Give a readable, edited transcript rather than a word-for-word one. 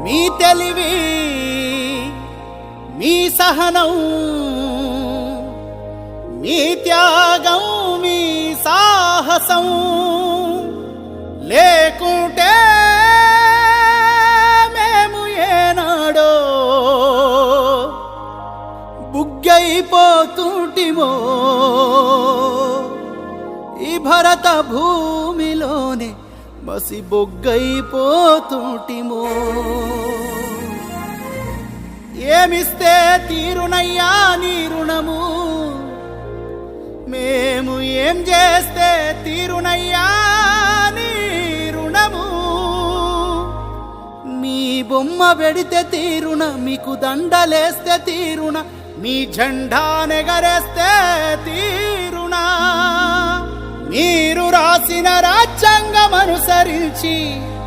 మీ తెలివి మీ సహనం మీ త్యాగం మీ సాహసం లేకుంటే మేము ఏనాడో బుగ్గైపోతుంటిమో ఈ భరత భూమిలోనే మసి బొగ్గైపోతుంటిమో ఏమిస్తే తీరునయ్యా నీ రుణము మేము ఏం చేస్తే తీరునయ్యా నీ రుణము మీ బొమ్మ పెడితే తీరున మీకు దండలేస్తే తీరున మీ జెండా నెగరేస్తే తీరునా మీరు రాసిన రాజ్యాంగం అనుసరించి